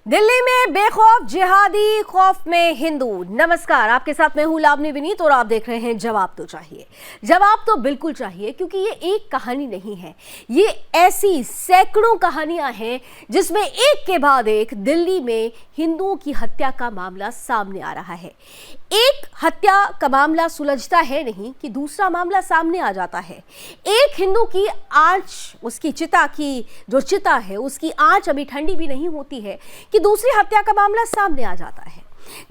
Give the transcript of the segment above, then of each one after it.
दिल्ली में बेखौफ जिहादी, खौफ में हिंदू। नमस्कार, आपके साथ मैं हूं लावनी विनीत और आप देख रहे हैं जवाब तो चाहिए। जवाब तो बिल्कुल चाहिए, क्योंकि ये एक कहानी नहीं है, ये ऐसी सैकड़ों कहानियां हैं जिसमें एक के बाद एक दिल्ली में हिंदुओं की हत्या का मामला सामने आ रहा है। एक हत्या का मामला सुलझता है नहीं कि दूसरा मामला सामने आ जाता है। एक हिंदू की आंच, उसकी चिता की जो चिता है, उसकी आंच अभी ठंडी भी नहीं होती है कि दूसरी हत्या का मामला सामने आ जाता है।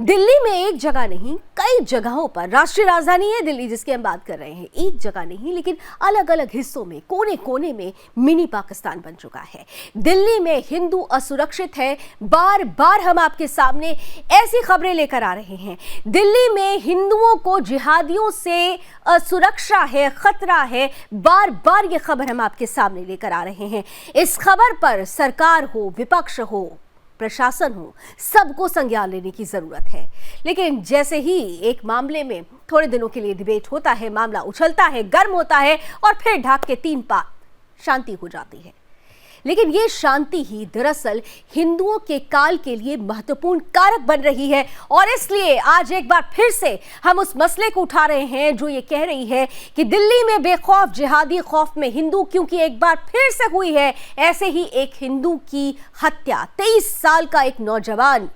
दिल्ली में एक जगह नहीं, कई जगहों पर, राष्ट्रीय राजधानी है दिल्ली जिसकी हम बात कर रहे हैं, एक जगह नहीं लेकिन अलग अलग हिस्सों में, कोने कोने में मिनी पाकिस्तान बन चुका है। दिल्ली में हिंदू असुरक्षित है। बार बार हम आपके सामने ऐसी खबरें लेकर आ रहे हैं। दिल्ली में हिंदुओं को जिहादियों से असुरक्षा है, खतरा है। बार बार ये खबर हम आपके सामने लेकर आ रहे हैं। इस खबर पर सरकार हो, विपक्ष हो, प्रशासन हो, सबको संज्ञान लेने की जरूरत है। लेकिन जैसे ही एक मामले में थोड़े दिनों के लिए डिबेट होता है, मामला उछलता है, गर्म होता है और फिर ढाक के 3 पात शांति हो जाती है। लेकिन ये शांति ही दरअसल हिंदुओं के काल के लिए महत्वपूर्ण कारक बन रही है। और इसलिए आज एक बार फिर से हम उस मसले को उठा रहे हैं जो ये कह रही है कि दिल्ली में बेखौफ जिहादी, खौफ में हिंदू, क्योंकि एक बार फिर से हुई है ऐसे ही एक हिंदू की हत्या। 23 साल का एक नौजवान,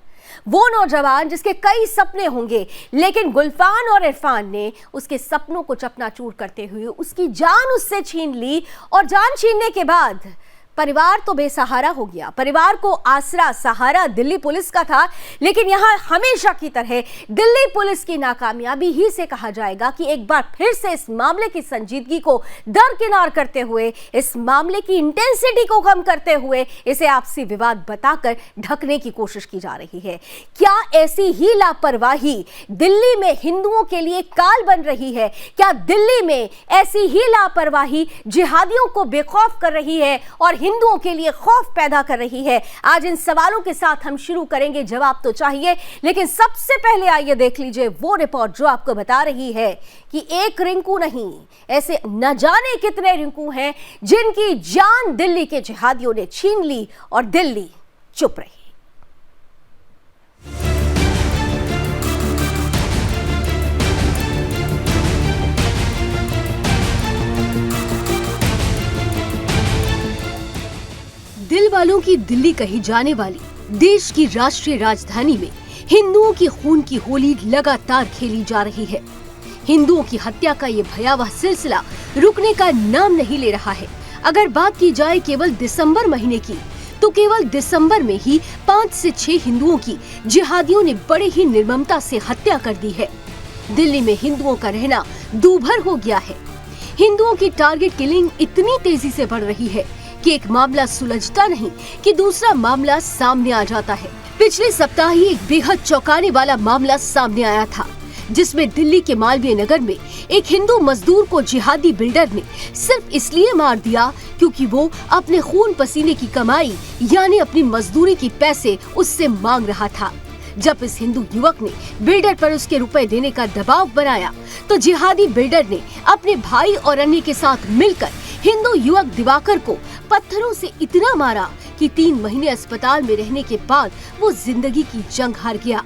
वो नौजवान जिसके कई सपने होंगे, लेकिन गुलफान और इरफान ने उसके सपनों को चकनाचूर करते हुए उसकी जान उससे छीन ली। और जान छीनने के बाद परिवार तो बेसहारा हो गया। परिवार को आसरा, सहारा दिल्ली पुलिस का था। लेकिन यहां हमेशा की तरह दिल्ली पुलिस की नाकामयाबी ही से कहा जाएगा कि एक बार फिर से इस मामले की संजीदगी को दरकिनार करते हुए, इस मामले की इंटेंसिटी को कम करते हुए इसे आपसी विवाद बताकर ढकने की कोशिश की जा रही है। क्या ऐसी ही लापरवाही दिल्ली में हिंदुओं के लिए काल बन रही है? क्या दिल्ली में ऐसी ही लापरवाही जिहादियों को बेखौफ कर रही है और हिंदुओं के लिए खौफ पैदा कर रही है? आज इन सवालों के साथ हम शुरू करेंगे जवाब तो चाहिए। लेकिन सबसे पहले आइए देख लीजिए वो रिपोर्ट जो आपको बता रही है कि एक रिंकू नहीं, ऐसे न जाने कितने रिंकू हैं जिनकी जान दिल्ली के जिहादियों ने छीन ली और दिल्ली चुप रही। दिल वालों की दिल्ली कही जाने वाली देश की राष्ट्रीय राजधानी में हिंदुओं की खून की होली लगातार खेली जा रही है। हिंदुओं की हत्या का ये भयावह सिलसिला रुकने का नाम नहीं ले रहा है। अगर बात की जाए केवल दिसंबर महीने की, तो केवल दिसंबर में ही 5 से 6 हिंदुओं की जिहादियों ने बड़े ही निर्ममता से हत्या कर दी है। दिल्ली में हिंदुओं का रहना दूभर हो गया है। हिंदुओं की टारगेट किलिंग इतनी तेजी से बढ़ रही है कि एक मामला सुलझता नहीं कि दूसरा मामला सामने आ जाता है। पिछले सप्ताह ही एक बेहद चौंकाने वाला मामला सामने आया था, जिसमें दिल्ली के मालवीय नगर में एक हिंदू मजदूर को जिहादी बिल्डर ने सिर्फ इसलिए मार दिया क्योंकि वो अपने खून पसीने की कमाई यानी अपनी मजदूरी की पैसे उससे मांग रहा था। जब इस हिंदू युवक ने बिल्डर पर उसके रुपए देने का दबाव बनाया, तो जिहादी बिल्डर ने अपने भाई और अन्य के साथ मिलकर हिंदू युवक दिवाकर को पत्थरों से इतना मारा कि 3 महीने अस्पताल में रहने के बाद वो जिंदगी की जंग हार गया।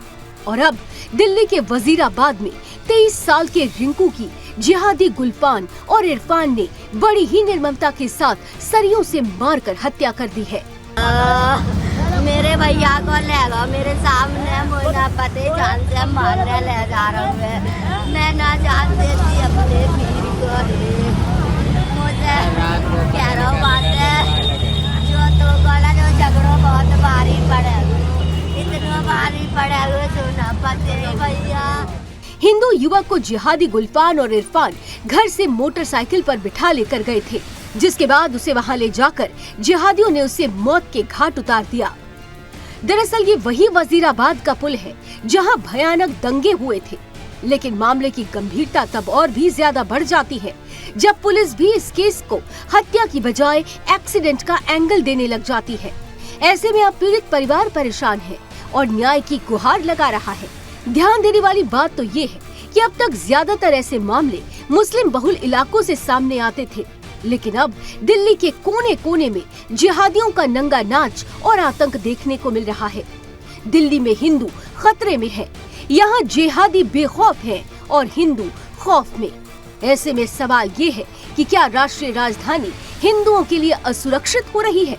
और अब दिल्ली के वजीराबाद में 23 साल के रिंकू की जिहादी गुलफान और इरफान ने बड़ी ही निर्ममता के साथ सरियों से मारकर हत्या कर दी है। मेरे भैया को ले गया मेरे सामने, मुझे पति जान से मारने ले जा रहा है। मैं ना जान देती अपने वीर को, मुझे कह रहा बात है जो तो बोला जो झगड़ों बहुत भारी पड़े, इतना भारी पड़े हुए सुना पति भैया। हिंदू युवक को जिहादी गुलफान और इरफान घर से मोटरसाइकिल पर बिठा लेकर गए थे, जिसके बाद उसे वहां ले जाकर जिहादियों ने उसे मौत के घाट उतार दिया। दरअसल ये वही वजीराबाद का पुल है जहां भयानक दंगे हुए थे। लेकिन मामले की गंभीरता तब और भी ज्यादा बढ़ जाती है जब पुलिस भी इस केस को हत्या की बजाय एक्सीडेंट का एंगल देने लग जाती है। ऐसे में अब पीड़ित परिवार परेशान है और न्याय की गुहार लगा रहा है। ध्यान देने वाली बात तो ये है कि अब तक ज्यादातर ऐसे मामले मुस्लिम बहुल इलाकों से सामने आते थे, लेकिन अब दिल्ली के कोने कोने में जिहादियों का नंगा नाच और आतंक देखने को मिल रहा है। दिल्ली में हिंदू खतरे में है, यहाँ जिहादी बेखौफ हैं और हिंदू खौफ में। ऐसे में सवाल ये है कि क्या राष्ट्रीय राजधानी हिंदुओं के लिए असुरक्षित हो रही है?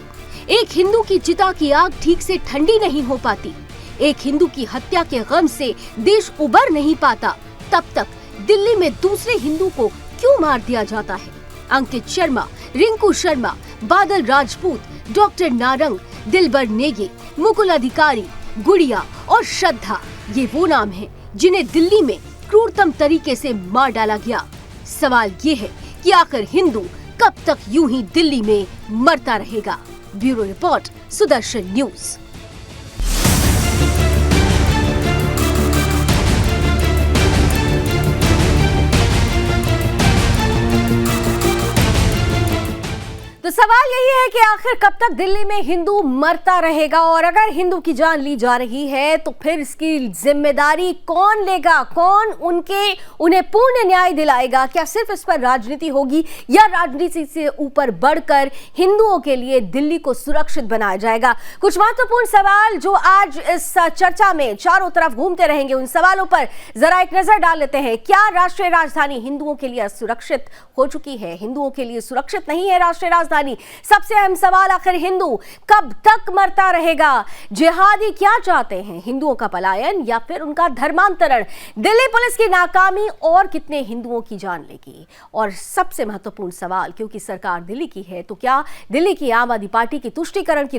एक हिंदू की चिता की आग ठीक से ठंडी नहीं हो पाती, एक हिंदू की हत्या के गम से देश उबर नहीं पाता, तब तक दिल्ली में दूसरे हिंदू को क्यों मार दिया जाता है? अंकित शर्मा, रिंकू शर्मा, बादल राजपूत, डॉक्टर नारंग, दिलबर नेगी, मुकुल अधिकारी, गुड़िया और श्रद्धा, ये वो नाम हैं जिन्हें दिल्ली में क्रूरतम तरीके से मार डाला गया। सवाल ये है कि आखिर हिंदू कब तक यूं ही दिल्ली में मरता रहेगा? Bureau report, Sudarshan news. तो सवाल यही है कि आखिर कब तक दिल्ली में हिंदू मरता रहेगा, और अगर हिंदू की जान ली जा रही है तो फिर इसकी जिम्मेदारी कौन लेगा? कौन उन्हें पूर्ण न्याय दिलाएगा? क्या सिर्फ इस पर राजनीति होगी या राजनीति से ऊपर बढ़कर हिंदुओं के लिए दिल्ली को सुरक्षित बनाया जाएगा? कुछ महत्वपूर्ण सवाल जो आज इस चर्चा में चारों तरफ घूमते रहेंगे, उन सवालों पर जरा एक नजर डाल लेते हैं। क्या राष्ट्रीय राजधानी हिंदुओं के लिए सुरक्षित हो चुकी है? हिंदुओं के लिए सुरक्षित नहीं है राष्ट्रीय राजधानी? सबसे अहम सवाल, आखिर हिंदू कब तक मरता रहेगा? जिहादी क्या चाहते हैं? हिंदुओं का पलायन या फिर उनका धर्मांतरण? दिल्ली पुलिस की नाकामी और कितने हिंदुओं की जान लेगी? और सबसे महत्वपूर्ण सवाल, क्योंकि सरकार दिल्ली की है, तो क्या दिल्ली की आम आदमी पार्टी की तुष्टीकरण की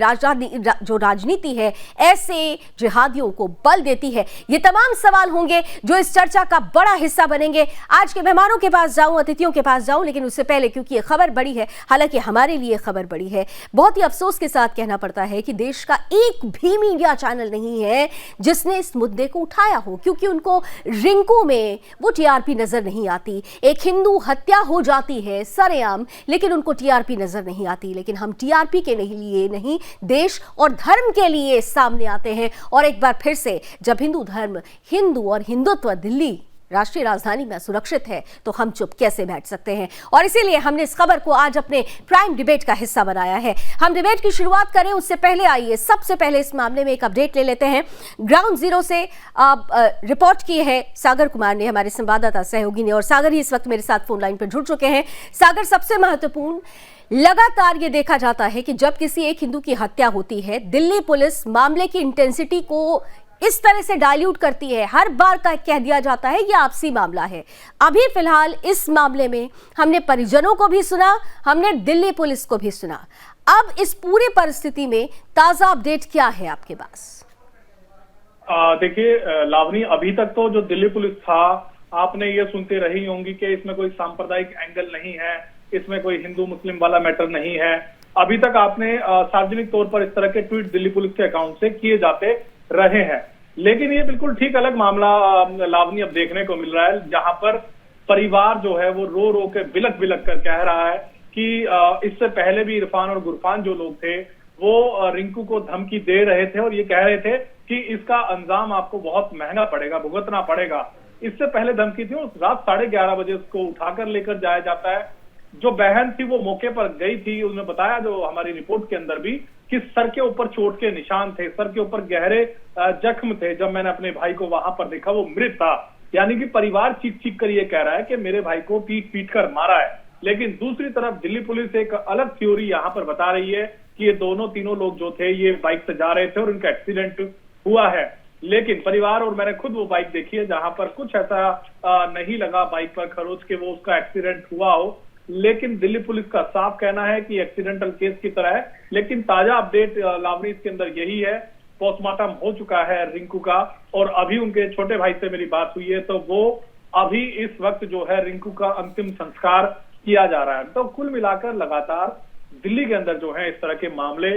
जो राजनीति है ऐसे जिहादियों को बल देती है? ये तमाम सवाल होंगे जो इस चर्चा का बड़ा हिस्सा बनेंगे। आज के मेहमानों के पास जाऊं, अतिथियों के पास जाऊं, लेकिन उससे पहले, क्योंकि ये खबर बड़ी है, हालांकि हमारे लिए खबर बड़ी है, बहुत ही अफसोस के साथ कहना पड़ता है कि देश का एक भी मीडिया चैनल नहीं है जिसने इस मुद्दे को उठाया हो, क्योंकि उनको रिंकू में वो टीआरपी नजर नहीं आती। एक हिंदू हत्या हो जाती है सरेआम, लेकिन उनको टीआरपी नजर नहीं आती। लेकिन हम टीआरपी के लिए नहीं, देश और धर्म के लिए सामने आते हैं। और एक बार फिर से, जब हिंदू धर्म, हिंदू और हिंदुत्व दिल्ली राष्ट्रीय राजधानी में सुरक्षित है, तो हम चुप कैसे बैठ सकते हैं? और इसीलिए हमने इस खबर को आज अपने प्राइम डिबेट का हिस्सा बनाया है। हम डिबेट की शुरुआत करें उससे पहले आइए सबसे पहले इस मामले में एक अपडेट ले लेते हैं। ग्राउंड जीरो से रिपोर्ट की है सागर कुमार ने, हमारे संवाददाता सहयोगी ने, और सागर ही इस वक्त मेरे साथ फोन लाइन पर जुड़ चुके हैं। सागर, सबसे महत्वपूर्ण, लगातार ये देखा जाता है कि जब किसी एक हिंदू की हत्या होती है, दिल्ली पुलिस मामले की इंटेंसिटी को इस तरह से डाइल्यूट करती है। हर बार का कह दिया जाता है ये आपसी मामला है। अभी फिलहाल इस मामले में हमने परिजनों को भी सुना, हमने दिल्ली पुलिस को भी सुना। अब इस पूरी परिस्थिति में ताजा अपडेट क्या है आपके पास? देखिए लावनी, अभी तक तो जो दिल्ली पुलिस था, आपने ये सुनते रही होंगी कि इसमें कोई सांप्रदायिक एंगल नहीं है, इसमें कोई हिंदू मुस्लिम वाला मैटर नहीं है। अभी तक आपने सार्वजनिक तौर पर इस तरह के ट्वीट दिल्ली पुलिस के अकाउंट से किए जाते रहे हैं। लेकिन ये बिल्कुल ठीक अलग मामला लावनी अब देखने को मिल रहा है, जहां पर परिवार जो है वो रो रो के बिलक बिलक कर कह रहा है कि इससे पहले भी इरफान और गुरफान जो लोग थे वो रिंकू को धमकी दे रहे थे और ये कह रहे थे कि इसका अंजाम आपको बहुत महंगा पड़ेगा, भुगतना पड़ेगा। इससे पहले धमकी थी, उस रात 11:30 बजे उसको उठाकर लेकर जाया जाता है। जो बहन थी वो मौके पर गई थी, उसने बताया जो हमारी रिपोर्ट के अंदर भी, कि सर के ऊपर चोट के निशान थे, सर के ऊपर गहरे जख्म थे। जब मैंने अपने भाई को वहां पर देखा वो मृत था। यानी कि परिवार चीख चीख कर ये कह रहा है कि मेरे भाई को पीट पीट कर मारा है। लेकिन दूसरी तरफ दिल्ली पुलिस एक अलग थ्योरी यहाँ पर बता रही है कि ये तीनों लोग जो थे ये बाइक से जा रहे थे और उनका एक्सीडेंट हुआ है। लेकिन परिवार और मैंने खुद वो बाइक देखी है जहां पर कुछ ऐसा नहीं लगा बाइक पर खरोच के वो उसका एक्सीडेंट हुआ हो। लेकिन दिल्ली पुलिस का साफ कहना है कि एक्सीडेंटल केस की तरह है। लेकिन ताजा अपडेट लावनी इसके अंदर यही है, पोस्टमार्टम हो चुका है रिंकू का, और अभी उनके छोटे भाई से मेरी बात हुई है तो वो अभी इस वक्त जो है रिंकू का अंतिम संस्कार किया जा रहा है। तो कुल मिलाकर लगातार दिल्ली के अंदर जो है इस तरह के मामले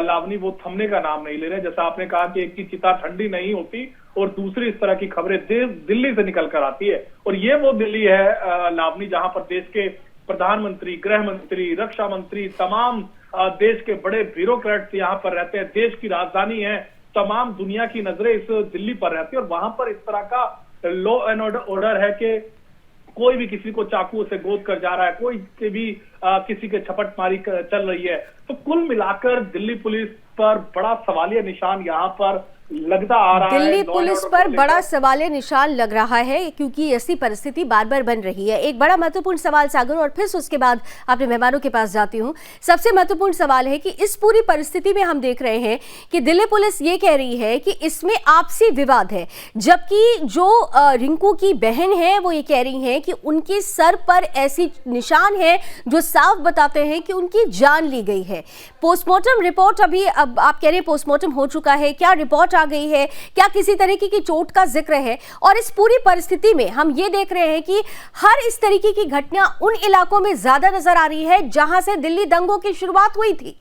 लावनी वो थमने का नाम नहीं ले रहे। जैसा आपने कहा कि एक की चिता ठंडी नहीं होती और दूसरी इस तरह की खबरें दिल्ली से निकल कर आती है। और ये वो दिल्ली है लावनी जहां पर देश के प्रधानमंत्री, गृह मंत्री, रक्षा मंत्री, तमाम देश के बड़े ब्यूरोक्रेट्स यहाँ पर रहते हैं। देश की राजधानी है, तमाम दुनिया की नजरें इस दिल्ली पर रहती है और वहां पर इस तरह का लॉ एंड ऑर्डर है कि कोई भी किसी को चाकू से गोद कर जा रहा है, कोई से भी किसी के झपटमारी चल रही है। तो कुल मिलाकर दिल्ली पुलिस पर बड़ा सवालिया निशान यहाँ पर लगता आ रहा है। दिल्ली पुलिस पर बड़ा सवालिया निशान लग रहा है क्योंकि ऐसी परिस्थिति बार बार बन रही है। एक बड़ा महत्वपूर्ण सवाल सागर, और फिर उसके बाद अपने मेहमानों के पास जाती हूं। सबसे महत्वपूर्ण सवाल है कि इस पूरी परिस्थिति में हम देख रहे हैं कि दिल्ली पुलिस ये कह रही है कि इसमें आपसी विवाद है, जबकि जो रिंकू की बहन है वो ये कह रही है कि उनके सर पर ऐसी निशान है जो साफ बताते हैं कि उनकी जान ली गई है। पोस्टमार्टम रिपोर्ट अब आप कह रहे हैं पोस्टमार्टम हो चुका है, क्या रिपोर्ट आ गई है, क्या किसी तरीके की चोट का जिक्र है? और इस पूरी परिस्थिति में हम ये देख रहे हैं कि हर इस तरीके की घटना उन इलाकों में ज्यादा नजर आ रही है जहां से दिल्ली दंगों की शुरुआत हुई थी।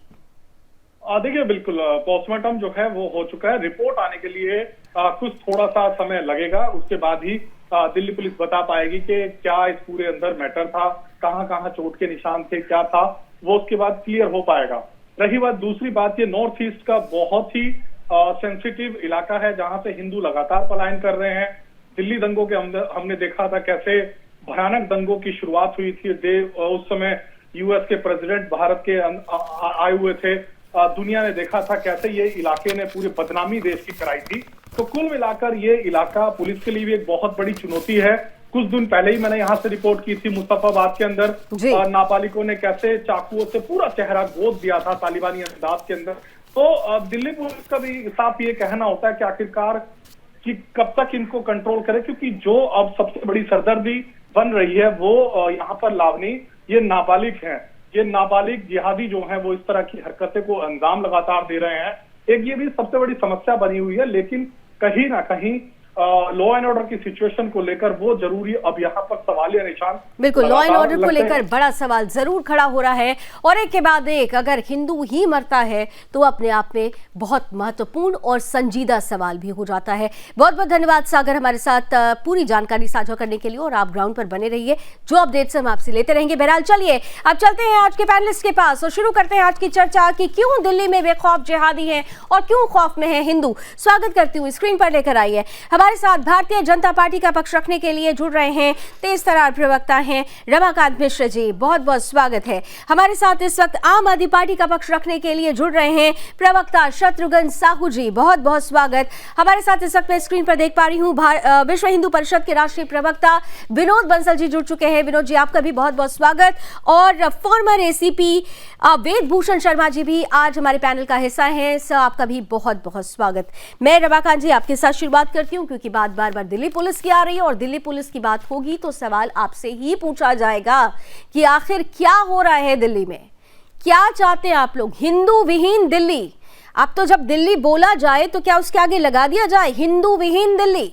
देखिए, बिल्कुल पोस्टमार्टम जो है वो हो चुका है। रिपोर्ट आने के लिए कुछ थोड़ा सा समय लगेगा, उसके बाद ही दिल्ली पुलिस बता पाएगी कि क्या इस पूरे अंदर मैटर था, कहां कहां चोट के निशान थे, क्या था, वो उसके बाद क्लियर हो पाएगा। रही बात दूसरी बात, ये नॉर्थ ईस्ट का बहुत ही सेंसिटिव इलाका है जहां से हिंदू लगातार पलायन कर रहे हैं। दिल्ली दंगों के अंदर हमने देखा था कैसे भयानक दंगों की शुरुआत हुई थी। उस समय यूएस के प्रेसिडेंट भारत के आए हुए थे। दुनिया ने देखा था कैसे ये इलाके ने पूरी बदनामी देश की कराई थी। तो कुल मिलाकर ये इलाका पुलिस के लिए भी एक बहुत बड़ी चुनौती है। कुछ दिन पहले ही मैंने यहाँ से रिपोर्ट की थी, मुस्तफाबाद के अंदर नाबालिगों ने कैसे चाकुओं से पूरा चेहरा गोद दिया था तालिबानी अंदाज के अंदर। तो दिल्ली पुलिस का भी साफ ये कहना होता है कि आखिरकार कि कब तक इनको कंट्रोल करे, क्योंकि जो अब सबसे बड़ी सरदर्दी बन रही है वो यहाँ पर लावनी, ये नाबालिग हैं। ये नाबालिग जिहादी जो हैं वो इस तरह की हरकतें को अंजाम लगातार दे रहे हैं। एक ये भी सबसे बड़ी समस्या बनी हुई है, लेकिन कहीं ना कहीं लॉ एंड ऑर्डर की सिचुएशन को लेकर वो जरूरी अब यहाँ पर सवालिया निशान बिल्कुल लॉ एंड ऑर्डर को लेकर बड़ा सवाल जरूर खड़ा हो रहा है। और एक के बाद एक अगर हिंदू ही मरता है तो अपने आप में बहुत महत्वपूर्ण और संजीदा सवाल भी हो जाता है। बहुत बहुत धन्यवाद सागर, हमारे साथ पूरी जानकारी साझा करने के लिए, और आप ग्राउंड पर बने रहिए, जो अपडेट्स हम आपसे लेते रहेंगे। बहरहाल चलिए अब चलते हैं आज के पैनलिस्ट के पास और शुरू करते हैं आज की चर्चा कि क्यों दिल्ली में बेखौफ जिहादी हैं और क्यों खौफ में है हिंदू। स्वागत करती हूँ, स्क्रीन पर लेकर आइए हमारे साथ भारतीय जनता पार्टी का पक्ष रखने के लिए जुड़ रहे हैं तेज तर्रार प्रवक्ता हैं रमाकांत मिश्र जी, बहुत बहुत स्वागत है। हमारे साथ इस वक्त आम आदमी पार्टी का पक्ष रखने के लिए जुड़ रहे हैं प्रवक्ता शत्रुघ्न साहू जी, बहुत बहुत स्वागत। हमारे साथ इस वक्त मैं स्क्रीन पर देख पा रही हूँ विश्व हिंदू परिषद के राष्ट्रीय प्रवक्ता विनोद बंसल जी जुड़ चुके हैं। विनोद जी, आपका भी बहुत बहुत स्वागत। और फॉर्मर एसीपी वेद भूषण शर्मा जी भी आज हमारे पैनल का हिस्सा हैं, सर आपका भी बहुत बहुत स्वागत। मैं रमाकांत जी आपके साथ शुरुआत करती हूँ क्योंकि बात बार बार दिल्ली पुलिस की आ रही है और दिल्ली पुलिस की बात होगी तो सवाल आपसे ही पूछा जाएगा कि आखिर क्या हो रहा है दिल्ली में, क्या चाहते हैं आप लोग, हिंदू विहीन दिल्ली। अब तो जब दिल्ली बोला जाए तो क्या उसके आगे लगा दिया जाए हिंदू विहीन दिल्ली?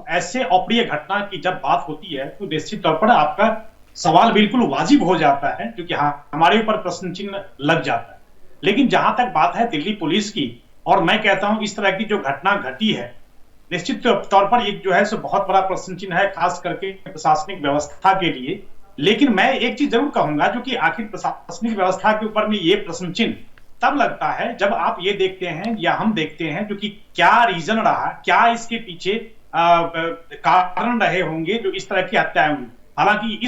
ऐसे अप्रिय घटना की जब बात होती है तो निश्चित तौर पर आपका सवाल बिल्कुल वाजिब हो जाता है, क्योंकि हाँ हमारे ऊपर प्रश्न चिन्ह लग जाता है। लेकिन जहां तक बात है दिल्ली पुलिस की, और मैं कहता हूं इस तरह की जो घटना घटी है निश्चित तौर पर ये जो है सो बहुत बड़ा प्रश्न चिन्ह है, खास करके प्रशासनिक व्यवस्था के लिए। लेकिन मैं एक चीज जरूर कहूंगा, जो कि आखिर प्रशासनिक व्यवस्था के ऊपर में ये प्रश्न चिन्ह तब लगता है जब आप ये देखते हैं या हम देखते हैं जो कि क्या रीजन रहा, क्या इसके पीछे कारण रहे होंगे जो इस तरह की हत्याएं हुई। हालांकि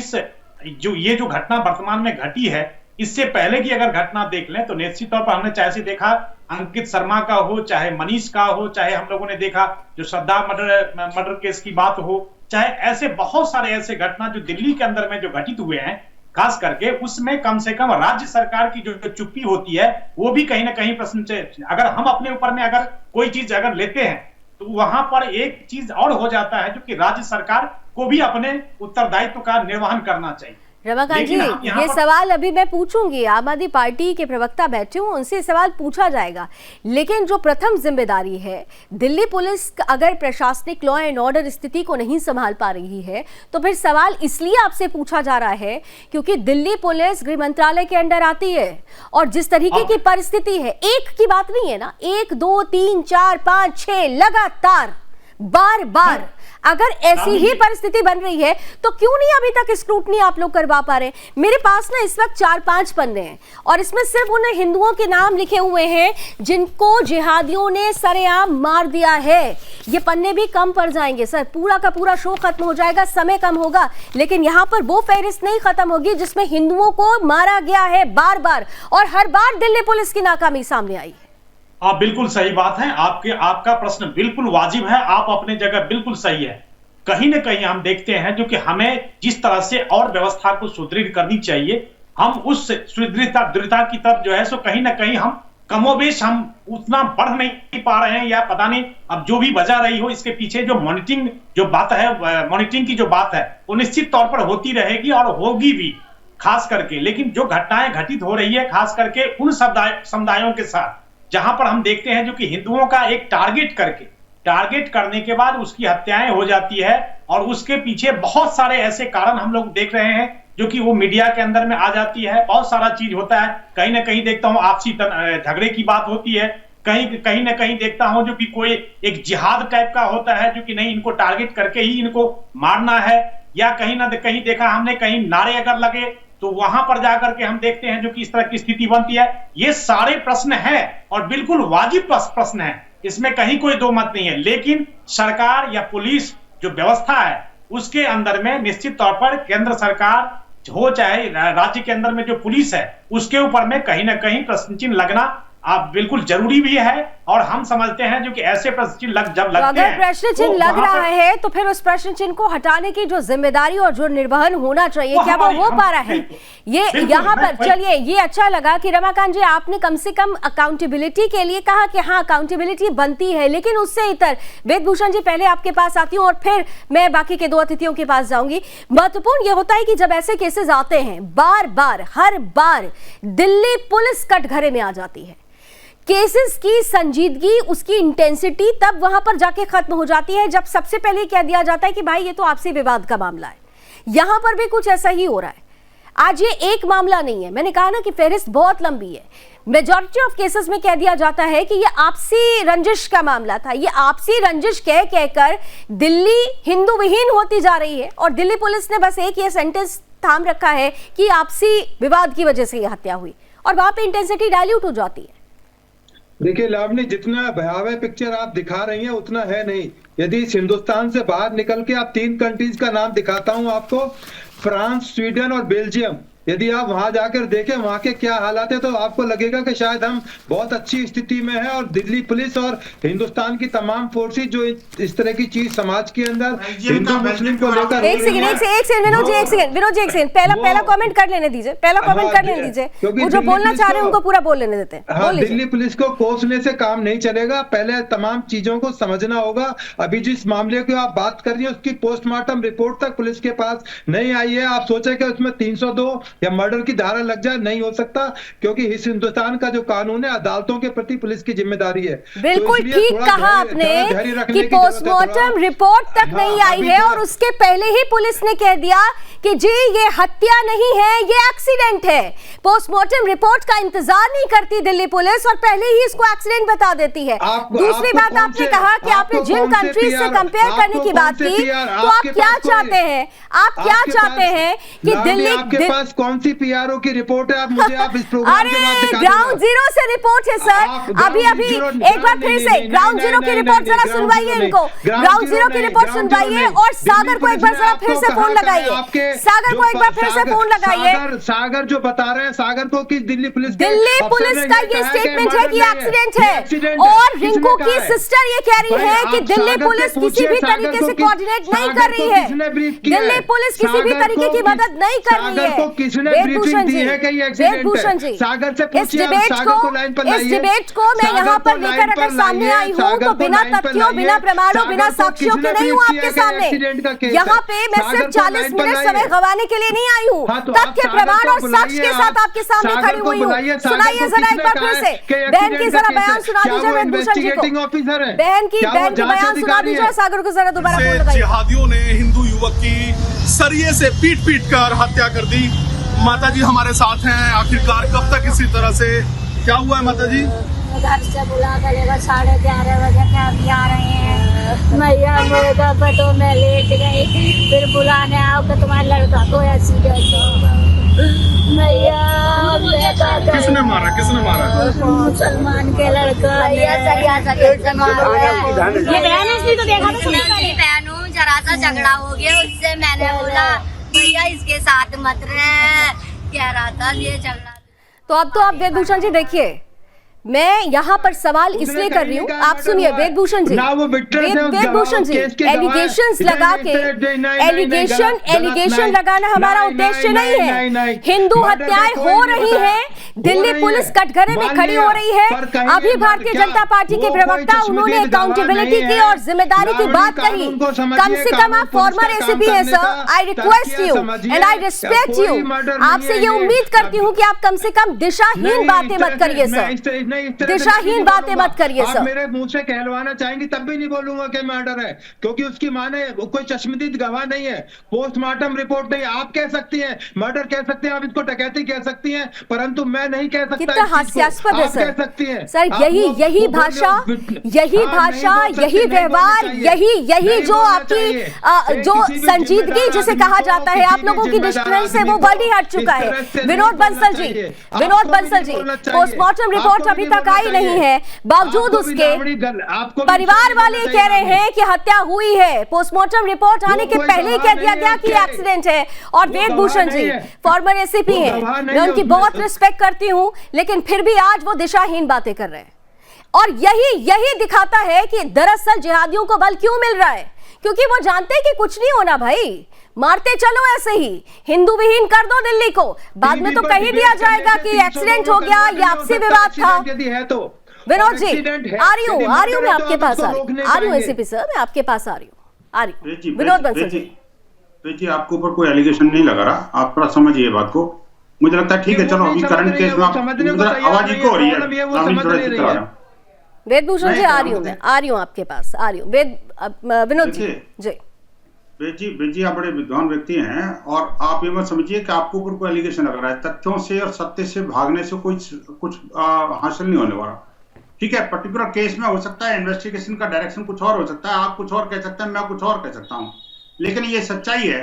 ये जो घटना वर्तमान में घटी है, इससे पहले की अगर घटना देख लें तो निश्चित तौर पर हमने चाहे से देखा अंकित शर्मा का हो, चाहे मनीष का हो, चाहे हम लोगों ने देखा जो श्रद्धा मर्डर केस की बात हो, चाहे ऐसे बहुत सारे ऐसे घटना जो दिल्ली के अंदर में जो घटित हुए हैं, खास करके उसमें कम से कम राज्य सरकार की जो चुप्पी होती है वो भी कहीं ना कहीं प्रश्न। अगर हम अपने ऊपर में अगर कोई चीज अगर लेते हैं तो वहां पर एक चीज और हो जाता है जो कि राज्य सरकार को भी अपने उत्तरदायित्व का निर्वहन करना चाहिए। रमाकांत जी, ये सवाल अभी मैं पूछूंगी, आम आदमी पार्टी के प्रवक्ता बैठे हुए उनसे सवाल पूछा जाएगा, लेकिन जो प्रथम जिम्मेदारी है दिल्ली पुलिस अगर प्रशासनिक लॉ एंड ऑर्डर स्थिति को नहीं संभाल पा रही है तो फिर सवाल इसलिए आपसे पूछा जा रहा है क्योंकि दिल्ली पुलिस गृह मंत्रालय के अंडर आती है और जिस तरीके की परिस्थिति है, एक की बात नहीं है ना, 1 2 3 4 5 6 लगातार बार बार अगर ऐसी ही परिस्थिति बन रही है तो क्यों नहीं अभी तक स्क्रूटनी आप लोग करवा पा रहे? मेरे पास ना इस वक्त 4-5 पन्ने हैं और इसमें सिर्फ उन हिंदुओं के नाम लिखे हुए हैं जिनको जिहादियों ने सरेआम मार दिया है। ये पन्ने भी कम पड़ जाएंगे सर, पूरा का पूरा शो खत्म हो जाएगा, समय कम होगा, लेकिन यहाँ पर वो फहरिस्त नहीं खत्म होगी जिसमें हिंदुओं को मारा गया है बार बार, और हर बार दिल्ली पुलिस की नाकामी सामने आई है। बिल्कुल सही बात है, आपका प्रश्न बिल्कुल वाजिब है, आप अपने जगह बिल्कुल सही है। कहीं ना कहीं हम देखते हैं जो कि हमें जिस तरह से और व्यवस्था को सुदृढ़ करनी चाहिए, हम उस दृढ़ता की तरफ जो है सो कहीं ना कहीं हम कमोबेश हम उतना बढ़ नहीं पा रहे हैं, या पता नहीं अब जो भी वजह रही हो इसके पीछे जो मॉनिटरिंग की जो बात है वो निश्चित तौर पर होती रहेगी और होगी भी, खास करके। लेकिन जो घटनाएं घटित हो रही है खास करके उन समुदायों के साथ जहां पर हम देखते हैं जो कि हिंदुओं का एक टारगेट करने के बाद उसकी हत्याएं हो जाती है, और उसके पीछे बहुत सारे ऐसे कारण हम लोग देख रहे हैं जो कि वो मीडिया के अंदर में आ जाती है। बहुत सारा चीज होता है, कहीं ना कहीं देखता हूं आपसी झगड़े की बात होती है, कहीं ना कहीं देखता हूं जो कि कोई एक जिहाद टाइप का होता है जो कि नहीं इनको टारगेट करके ही इनको मारना है, या कहीं ना कहीं देखा हमने कहीं नारे अगर लगे तो वहां पर जाकर के हम देखते हैं जो कि इस तरह की स्थिति बनती है। ये सारे प्रश्न हैं और बिल्कुल वाजिब प्रश्न है, इसमें कहीं कोई दो मत नहीं है। लेकिन सरकार या पुलिस जो व्यवस्था है उसके अंदर में निश्चित तौर पर केंद्र सरकार हो चाहे राज्य के अंदर में जो पुलिस है उसके ऊपर में कहीं ना कहीं प्रश्न चिन्ह लगना बिल्कुल जरूरी भी है, और हम समझते हैं जो कि ऐसे प्रश्न चिन्ह जब लगते हैं, अगर प्रश्न चिन्ह लग रहा है तो फिर उस प्रश्न चिन्ह को हटाने की जो जिम्मेदारी और जो निर्वहन होना चाहिए, क्या वो हो पा रहा है? ये यहाँ पर चलिए, ये अच्छा लगा कि रमाकांत जी आपने कम से कम अकाउंटेबिलिटी के लिए कहा कि हाँ अकाउंटेबिलिटी बनती है, लेकिन उससे इतर वेदभूषण जी पहले आपके पास आती हूँ और फिर मैं बाकी के 2 अतिथियों के पास जाऊंगी। महत्वपूर्ण ये होता है कि जब ऐसे केसेस आते हैं बार बार हर बार दिल्ली पुलिस कटघरे में आ जाती है। केसेस की संजीदगी, उसकी इंटेंसिटी तब वहां पर जाके खत्म हो जाती है जब सबसे पहले कह दिया जाता है कि भाई ये तो आपसी विवाद का मामला है। यहां पर भी कुछ ऐसा ही हो रहा है। आज ये एक मामला नहीं है, मैंने कहा ना कि फहरिस्त बहुत लंबी है। मेजॉरिटी ऑफ केसेस में कह दिया जाता है कि ये आपसी रंजिश का मामला था। ये आपसी रंजिश कहकर दिल्ली हिंदू विहीन होती जा रही है, और दिल्ली पुलिस ने बस एक ये सेंटेंस थाम रखा है कि आपसी विवाद की वजह से ये हत्या हुई, और वहां पे इंटेंसिटी डाइल्यूट हो जाती है। देखिए लावनी, जितना भयावह पिक्चर आप दिखा रही हैं उतना है नहीं। यदि इस हिंदुस्तान से बाहर निकल के आप 3 कंट्रीज का नाम दिखाता हूं आपको, फ्रांस, स्वीडन और बेल्जियम, यदि आप वहां जाकर देखें वहां के क्या हालात है तो आपको लगेगा कि शायद हम बहुत अच्छी स्थिति में हैं, और दिल्ली पुलिस और हिंदुस्तान की तमाम फोर्सेस जो इस तरह की चीज समाज के अंदर हिंदू मुस्लिम को लेकर एक सेकंड विनोद जी एक सेकंड पहला कमेंट कर लेने दीजिए, वो जो बोलना चाह रहे हैं उनको पूरा बोल लेने देते हैं। हाँ, दिल्ली पुलिस को कोसने से काम नहीं चलेगा, पहले तमाम चीजों को समझना होगा। अभी जिस मामले की आप बात कर रही है उसकी पोस्टमार्टम रिपोर्ट तक पुलिस के पास नहीं आई है। आप सोचे कि उसमें 302 या मर्डर की धारा लग जाए, नहीं हो सकता, क्योंकि इस हिंदुस्तान का जो कानून है अदालतों के प्रति पुलिस की जिम्मेदारी है। बिल्कुल ठीक कहा आपने कि पोस्टमार्टम रिपोर्ट तक नहीं आई है, और उसके पहले ही पुलिस ने कह दिया कि जी ये हत्या नहीं है, ये एक्सीडेंट है। पोस्टमार्टम रिपोर्ट का इंतजार नहीं करती दिल्ली पुलिस और पहले ही इसको एक्सीडेंट बता देती है। दूसरी बात आपने कहा कि आपने जिन कंट्रीज से कंपेयर करने की बात की, तो आप क्या चाहते हैं? आप क्या चाहते हैं कि दिल्ली कौन सी पीआरओ की रिपोर्ट है? आप इस प्रोग्राम के बाद दिखा ग्राउंड जीरो से रिपोर्ट है सर। अभी एक बार फिर से ग्राउंड जीरो की रिपोर्ट जरा सुनवाइए इनको, ग्राउंड जीरो की रिपोर्ट सुनवाइए, और सागर को एक बार जरा फिर से फोन लगाइए, सागर को एक बार फिर से फोन लगाइए। सागर जो बता रहे हैं, सागर को कि दिल्ली पुलिस का ये स्टेटमेंट है कि एक्सीडेंट है, और रिंकू की सिस्टर ये कह रही है कि दिल्ली पुलिस किसी भी तरीके से कोऑर्डिनेट नहीं कर रही है, दिल्ली पुलिस किसी भी तरीके की मदद नहीं कर रही है। वेदभूषण जी, सागर से इस डिबेट को मैं यहाँ पर लेकर अगर सामने आई हूँ तो बिना तथ्यों, बिना प्रमाणों, बिना साक्ष्यों के नहीं हूँ आपके सामने। यहाँ पे मैं सिर्फ 40 मिनट समय गंवाने के लिए नहीं आई हूँ, तथ्य, प्रमाण और साक्ष्य के साथ आपके सामने खड़ी हुई हूँ। सुनाइए जरा एक बार फिर से, बहन की जरा बयान सुना दीजिए वेदभूषण जी को, बहन की बयान सुना दीजिए, सागर को जरा दोबारा फोन लगाइए। जिहादियों ने हिंदू युवक की सरिये से पीट कर हत्या कर दी। माता जी हमारे साथ हैं, आखिरकार कब तक इसी तरह से क्या हुआ है माता जी? घर से बुला कर 11:30 बजे के अभी आ रहे हैं, मैया मुर्गा पटो में लेट गई, फिर बुलाने आओ कि तुम्हारे लड़का को एक्सीडेंट हो गया। मैया किसने मारा सलमान के लड़का से मारा ये बहन इसलिए तो देखा था मैं उसकी बहन हूँ, जरा सा झगड़ा हो गया उससे, मैंने बोला भैया इसके साथ मत रहे, कह रहा था ये झगड़ा। तो अब तो आप वेदभूषण जी देखिए, मैं यहाँ पर सवाल इसलिए कर रही हूँ, आप सुनिए वेदभूषण जी, वेदभूषण जी, एलिगेशंस लगा के एलिगेशन लगाना हमारा उद्देश्य नहीं है। हिंदू हत्याएं हो रही हैं, दिल्ली पुलिस कटघरे में खड़ी हो रही है। अभी भारतीय जनता पार्टी के प्रवक्ता उन्होंने अकाउंटेबिलिटी की और जिम्मेदारी की बात कही। कम से कम आप फॉर्मर एसीपी हैं sir, I request you and I respect you. आपसे ये उम्मीद करती हूँ कि आप कम से कम दिशाहीन बातें मत करिए सर, दिशाहीन बातें मत करिए सर। मेरे मुंह से कहलवाना चाहेंगे तब भी नहीं बोलूंगा कि मर्डर है, क्योंकि उसकी मां ने कोई चश्मदीद गवाह नहीं है, पोस्टमार्टम रिपोर्ट नहीं। आप कह सकती हैं मर्डर कह सकते हैं, आप इसको डकैती कह सकती हैं, परंतु मैं नहीं कह सकता। कितना हास्यास्पद है सर, कह सकती हैं सर। यही भाषा, यही व्यवहार, यही जो आपकी जो संजीदगी जिसे कहा जाता है, आप लोगों की डिक्शनरी से वो वर्ड ही हट चुका है। विनोद बंसल जी, पोस्टमार्टम रिपोर्ट अभी तक आई नहीं है, बावजूद उसके परिवार वाले कह रहे हैं कि हत्या हुई है। पोस्टमार्टम रिपोर्ट आने के पहले ही कह दिया गया कि एक्सीडेंट है। और वेदभूषण जी फॉर्मर एसीपी हैं, मैं उनकी बहुत रिस्पेक्ट करती हूं, लेकिन फिर भी आज वो दिशाहीन बातें कर रहे हैं। और यही दिखाता है कि दरअसल जिहादियों को बल क्यों मिल रहा है, क्योंकि वो जानते हैं कि कुछ नहीं होना भाई, मारते चलो ऐसे ही, हिंदू विहीन कर दो दिल्ली को। बाद में तो कह दिया जाएगा कि एक्सीडेंट हो गया, ये आपसी विवाद था। विनोद जी आ रही हूँ मैं आपके पास, आ रही हूँ एसीपी सर, मैं आपके पास आ रही हूँ। विनोद बंसल जी, आपके ऊपर कोई एलिगेशन नहीं लगा रहा, आप थोड़ा समझिए बात को। मुझे लगता है ठीक है, चलो अभी करंट केस में आवाज इको हो रही है। वेदभूषण जी आ रही हूँ आपके पास, आ रही हूँ। विनोद जी वेद जी आप बड़े विद्वान व्यक्ति हैं, और आप ये मत समझिए कि आपके ऊपर कोई एलिगेशन लग रहा है। तथ्यों से और सत्य से भागने से कुछ हासिल नहीं होने वाला। ठीक है, पर्टिकुलर केस में हो सकता है इन्वेस्टिगेशन का डायरेक्शन कुछ और हो सकता है, आप कुछ और कह सकते हैं, मैं कुछ और कह सकता हूं, लेकिन ये सच्चाई है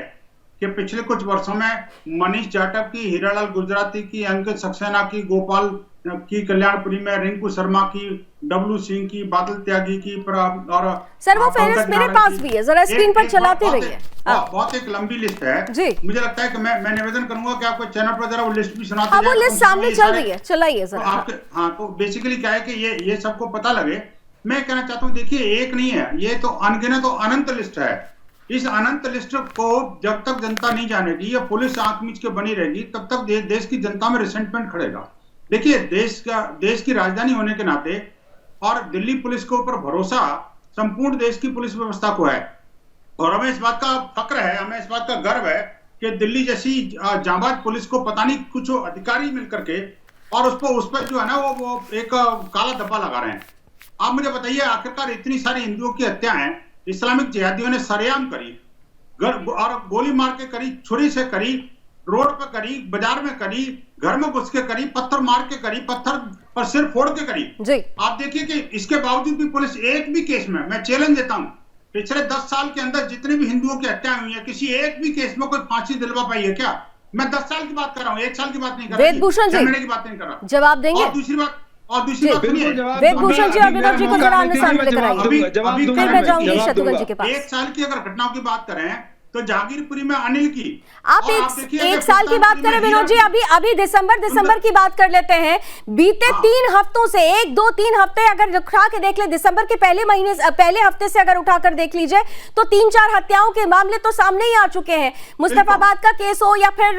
कि पिछले कुछ वर्षों में मनीष जाटव की, हीरालाल गुजराती की, अंकित सक्सेना की, गोपाल की कल्याणपुरी में, रिंकू शर्मा की, डब्लू सिंह की, बादल त्यागी की, और सर वो फेहरिस्त मेरे पास भी है, जरा स्क्रीन पर चलाते रहिए। बहुत एक लंबी लिस्ट है जी। मुझे लगता है कि मैं निवेदन करूंगा कि आपको चैनल पर जरा वो लिस्ट भी सुनाते जाएं। वो लिस्ट सामने चल रही है, चलाइए जरा। हाँ, तो बेसिकली क्या है कि ये सबको पता लगे। मैं कहना चाहता हूँ, देखिए एक नहीं है, ये तो अनगिनत तो अनंत लिस्ट है। इस अनंत लिस्ट को जब तक जनता नहीं जानेगी या पुलिस आंख मीच के बनी रहेगी, तब तक देश की जनता में रिसेंटमेंट खड़ेगा। देखिए देश की राजधानी होने के नाते और दिल्ली पुलिस के ऊपर भरोसा संपूर्ण देश की पुलिस व्यवस्था को है, और हमें इस बात का फक्र है, हमें इस बात का गर्व है कि दिल्ली जैसी जांबाज पुलिस को पता नहीं कुछ अधिकारी मिलकर के और उस पर जो है ना वो एक काला धब्बा लगा रहे हैं। आप मुझे बताइए, आखिरकार इतनी सारी हिंदुओं की हत्या है इस्लामिक जिहादियों ने सरेआम करी, और गोली मार के करी, छुरी से करी, रोड पे करी, बाजार में करी, घर में घुस के करी, पत्थर मार के करी, पत्थर पर सिर फोड़ के करी जी। आप देखिए कि इसके बावजूद भी पुलिस एक भी केस में, मैं चैलेंज देता हूं, पिछले 10 साल के अंदर जितने भी हिंदुओं की हत्याएं हुई है, किसी एक भी केस में कोई फांसी दिलवा पाई है क्या? मैं 10 साल की बात कर रहा हूं, 1 साल की बात नहीं कर रहा, वेदभूषण जी महीने की बात नहीं कर रहा। जवाब देंगे। और दूसरी बात सुनिए, वेदभूषण जी और विनोद जी को जरा आमने सामने लेकर आइए, फिर मैं जाऊंगी शत्रुघ्न जी के पास। 1 साल की अगर घटनाओं की बात करें तो जहांगीरपुरी में अनिल की, आप एक साल की बात करें विनोद जी, अभी दिसंबर की बात कर लेते हैं। बीते 3 हफ्तों से 1-2-3 हफ्ते अगर उठा के देख ले, दिसंबर के पहले हफ्ते से अगर उठाकर देख लीजिए तो 3-4 हत्याओं के मामले तो सामने ही आ चुके हैं। मुस्तफाबाद का केस हो या फिर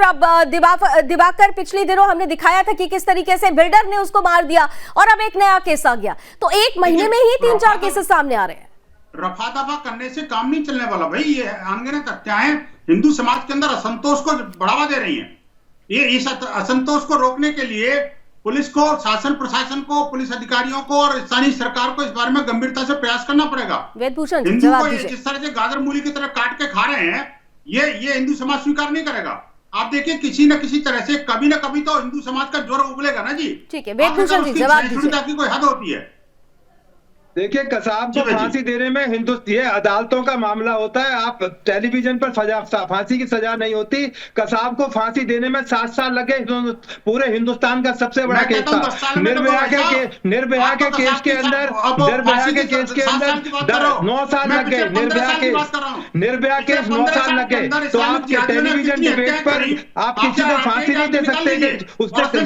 दिवाकर, पिछले दिनों हमने दिखाया था कि किस तरीके से बिल्डर ने उसको मार दिया, और अब एक नया केस आ गया। तो 1 महीने में ही 3-4 केसेस सामने आ रहे हैं। रफा दफा करने से काम नहीं चलने वाला भाई। ये अनगिनत हत्याएं हिंदू समाज के अंदर असंतोष को बढ़ावा दे रही हैं। ये इस असंतोष को रोकने के लिए पुलिस को, शासन प्रशासन को, पुलिस अधिकारियों को और स्थानीय सरकार को इस बारे में गंभीरता से प्रयास करना पड़ेगा। वेदभूषण हिंदू को जिस तरह से गाजर मूली की तरह काट के खा रहे हैं, ये हिंदू समाज स्वीकार नहीं करेगा। आप देखिए किसी न किसी तरह से कभी न कभी तो हिंदू समाज का जोर उबलेगा ना जी। ठीक है वेदभूषण जी, जवाब दीजिए। की कोई हद होती है। देखिए, कसाब जी को भाई जी। फांसी देने में ये अदालतों का मामला होता है। आप टेलीविजन पर फांसी की सजा नहीं होती। कसाब को फांसी देने में 7 साल लगे। पूरे हिंदुस्तान का सबसे बड़ा मैं केस कहता हूं था। 10 साल में तो निर्भया भाई साहब, निर्भया आप के तो केस कसाब के की अंदर अब निर्भया फांसी के की केस के 7 अंदर साल की बात कर रहा हूं। 9 साल मैं लग गए। पिछले 15 निर्भया साल की बात कर रहा हूं। निर्भया पिछले केस 9 15 साल साल लग के गए। अंदर तो इस्लामिक आपके जिहादियों ने टेलीविजन कितनी डिबेट हत्याएं पर करी, आप किसी को फांसी नहीं दे सकते। उसने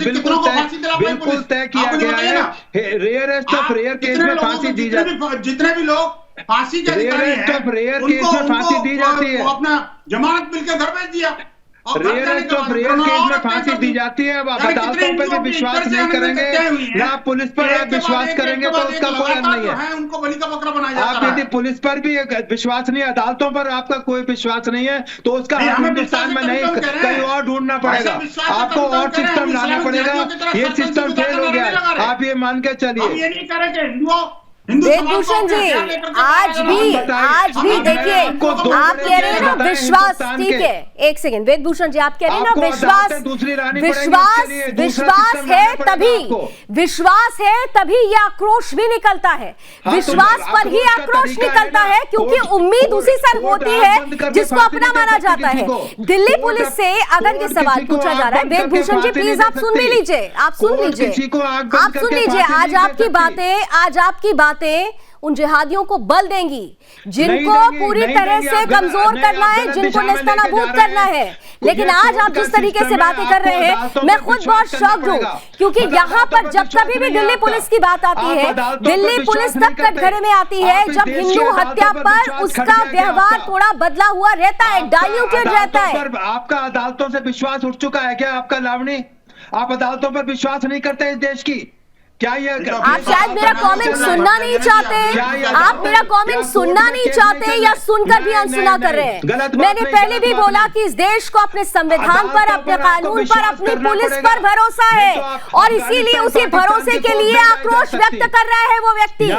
बिल्कुल तय किया गया है। रेयरेस्ट ऑफ रेयर केस में फांसी दी जाती है। जितने भी लोग फांसी के अधिकारी रेयरेस्ट हैं, ऑफ रेयर केस उनको में फांसी दी जाती है। वो अपना जमानत मिलकर घर भेज दिया। और घर जाने रेयरेस्ट के ऑफ बाद रेयर उन्होंने केस और में हत्याएं फांसी कर दी दी। जाती है। अब आप यानी अदालतों कितने पर भी हिंदुओं की विश्वास इधर से नहीं आने तक करेंगे, हत्याएं हुई हैं। ना पुलिस पर आप विश्वास करेंगे तो उसका कोई हल नहीं है। उनको बलि का बकरा बनाया जाता आप यदि है। पुलिस पर भी विश्वास नहीं, अदालतों पर आपका कोई विश्वास नहीं है, तो उसका नहीं, हल हमें हिंदुस्तान में विश्वास नहीं, है, कह रहे हैं। कहीं और ढूंढना पड़ेगा। ऐसा विश्वास है, आपको तभी और तो कह रहे हैं, सिस्टम हम लाना इस्लामिक पड़ेगा। जिहादियों की तरह ये सरपंच सिस्टम की फेल हो तरह गया नहीं लगा है। रहे। आप ये मान के हम चलिए। ये नहीं कह रहे कि हिंदू वेदभूषण जी, आज भी देखिए, आप कह रहे हैं ना विश्वास, ठीक है, एक सेकंड वेदभूषण जी, आप कह रहे हैं ना विश्वास, विश्वास है तभी, विश्वास है तभी ये आक्रोश भी निकलता है। विश्वास पर ही आक्रोश निकलता है, क्योंकि उम्मीद उसी से होती है जिसको अपना माना जाता है। दिल्ली पुलिस से अगर ये सवाल पूछा जा रहा है, वेदभूषण जी प्लीज आप सुन भी लीजिए, आप सुन लीजिए। आज आपकी बातें उन जिहादियों को बल देंगी जिनको पूरी तरह से कमजोर करना है, जिनको नेस्तनाबूद करना है। लेकिन आज आप जिस तरीके से बातें कर रहे हैं, मैं खुद बहुत शॉक्ड हूं, क्योंकि यहाँ पर जब कभी भी दिल्ली पुलिस की बात आती है, दिल्ली पुलिस तब कटघरे में आती है जब हिंदू हत्या पर उसका व्यवहार थोड़ा बदला हुआ रहता है, डाइल्यूटेड रहता है। आपका अदालतों से विश्वास उठ चुका है क्या आपका, लावणी? आप अदालतों पर विश्वास नहीं करते इस देश की क्या? ये आप शायद मेरा कमेंट सुनना नहीं चाहते, आप मेरा कमेंट सुनना नहीं चाहते या सुनकर भी अनसुना कर रहे हैं। मैंने पहले भी बोला कि इस देश को अपने संविधान पर, अपने कानून पर, अपनी पुलिस पर भरोसा है, और इसीलिए उसी भरोसे के लिए आक्रोश व्यक्त कर रहा है वो व्यक्ति।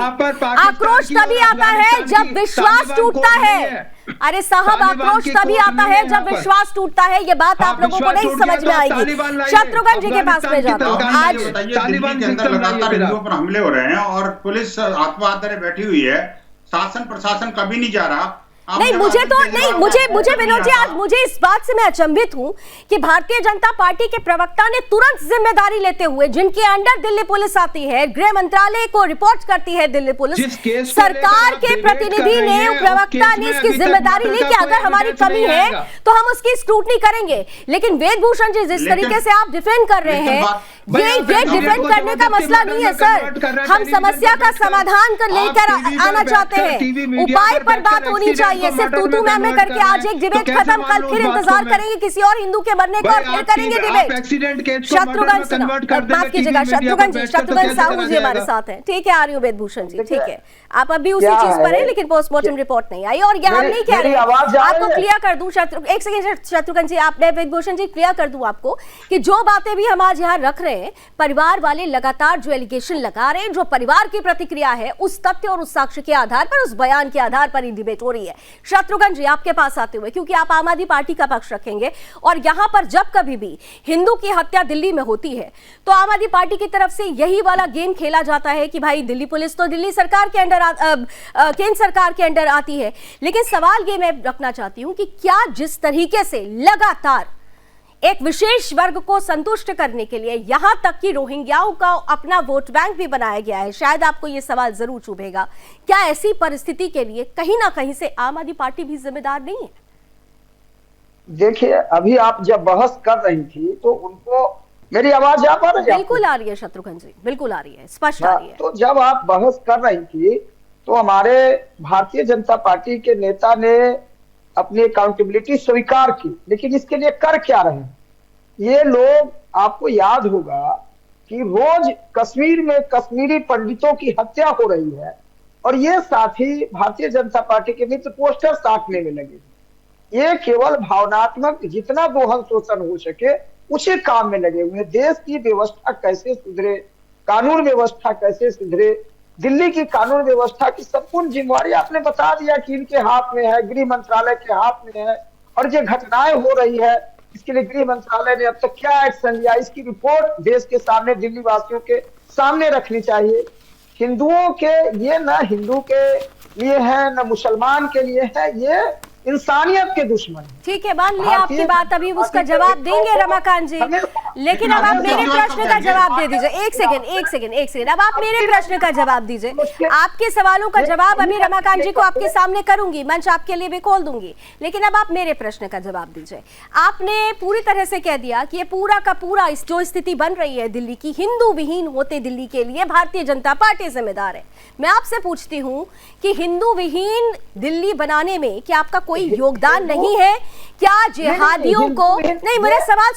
आक्रोश तभी आता है जब विश्वास टूटता है। अरे साहब, आक्रोश तभी आता है जब विश्वास टूटता है। ये बात आप लोगों को नहीं समझ में आएगी। शत्रुघ्न जी के पास में जाता हूं। आज तालिबान के अंदर लगातार हिंदुओं पर हमले हो रहे हैं और पुलिस आत्महत्या बैठी हुई है, शासन प्रशासन कभी नहीं जा रहा। नहीं, मुझे विनोद जी, आज मुझे इस बात से मैं अचंभित हूं कि भारतीय जनता पार्टी के प्रवक्ता ने तुरंत जिम्मेदारी लेते हुए, जिनके अंडर दिल्ली पुलिस आती है, गृह मंत्रालय को रिपोर्ट करती है दिल्ली पुलिस, सरकार के प्रतिनिधि ने, प्रवक्ता ने इसकी जिम्मेदारी ली कि अगर हमारी कमी है तो हम उसकी स्क्रूटनी करेंगे। लेकिन वेदभूषण जी, जिस तरीके से आप डिफेंड कर रहे हैं, ये डिफेंड करने का मसला नहीं है सर। हम समस्या का समाधान कर लेकर आना चाहते हैं, उपाय पर बात होनी चाहिए। सिर्फ तू मैं करके आज एक डिबेट खत्म, कल फिर इंतजार करेंगे किसी और हिंदू के बनने का और फिर करेंगे डिबेट। शत्रुघ्न, माफ कीजिएगा, शत्रुघ्न साहू जी हमारे साथ हैं, ठीक है, आ रही हूँ वेदभूषण जी, ठीक है, आप अभी उसी चीज पर है, लेकिन पोस्टमार्टम रिपोर्ट नहीं आई। और ये हम नहीं कह रहे, आपको क्लियर कर दूं, एक सेकंड शत्रुघ्न जी, आप वेदभूषण जी क्लियर कर दूं आपको कि जो बातें भी हम आज यहाँ रख रहे हैं, परिवार वाले लगातार जो एलिगेशन लगा रहे हैं, जो परिवार की प्रतिक्रिया है, उस तथ्य और उस साक्ष्य के आधार पर, उस बयान के आधार पर ही डिबेट हो रही है। शत्रुघ्न जी, आपके पास आते हुए, क्योंकि आप आम आदमी पार्टी का पक्ष रखेंगे, और यहां पर जब कभी भी हिंदू की हत्या दिल्ली में होती है तो आम आदमी पार्टी की तरफ से यही वाला गेम खेला जाता है कि भाई दिल्ली पुलिस तो दिल्ली सरकार के अंडर, केंद्र सरकार के अंडर आती है। लेकिन सवाल ये मैं रखना चाहती हूं कि क्या जिस तरीके से लगातार एक विशेष वर्ग को संतुष्ट करने के लिए यहां तक कि रोहिंग्याओं का अपना वोट बैंक भी बनाया गया है, शायद आपको यह सवाल जरूर चुभेगा, क्या ऐसी परिस्थिति के लिए कहीं ना कहीं से आम आदमी पार्टी भी जिम्मेदार नहीं है? देखिए, अभी आप जब बहस कर रही थी तो उनको मेरी आवाज आ पा रही है? बिल्कुल आ रही है शत्रुघ्न जी, बिल्कुल आ रही है, स्पष्ट आ रही है। तो जब आप बहस कर रही थी तो हमारे भारतीय जनता पार्टी के नेता ने अपनी अकाउंटेबिलिटी स्वीकार की, लेकिन इसके लिए कर क्या रहे हैं ये लोग? आपको याद होगा कि रोज कश्मीर में कश्मीरी पंडितों की हत्या हो रही है और ये साथी भारतीय जनता पार्टी के मित्र पोस्टर साटने में लगे। ये केवल भावनात्मक, जितना गोहन शोषण हो सके उसी काम में लगे हुए। देश की व्यवस्था कैसे सुधरे, कानून व्यवस्था कैसे सुधरे, दिल्ली की कानून व्यवस्था की संपूर्ण जिम्मेवारी आपने बता दिया कि इनके हाथ में है, गृह मंत्रालय के हाथ में है। और जो घटनाएं हो रही है इसके लिए गृह मंत्रालय ने अब तक क्या एक्शन लिया, इसकी रिपोर्ट देश के सामने, दिल्ली वासियों के सामने रखनी चाहिए। हिंदुओं के, ये न हिंदू के लिए है न मुसलमान के लिए है, ये इंसानियत के दुश्मन है। ठीक है, मान लिया आपकी बात, अभी उसका जवाब देंगे रमाकांत जी, लेकिन अब आप मेरे प्रश्न का जवाब दे दीजिए। एक सेकंड, अब आप मेरे प्रश्न का जवाब दीजिए। आपके सवालों का जवाब अभी रमाकांत जी को आपके सामने करूंगी, मंच आपके लिए भी खोल दूंगी, लेकिन अब आप मेरे प्रश्न का जवाब दीजिए। आपने पूरी तरह से कह दिया कि ये पूरा का पूरा जो स्थिति बन रही है दिल्ली की, हिंदू विहीन होते दिल्ली के लिए भारतीय जनता पार्टी जिम्मेदार है। मैं आपसे पूछती हूँ कि हिंदू विहीन दिल्ली बनाने में क्या आपका कोई योगदान नहीं है? क्या जिहादियों को नहीं, मेरा सवाल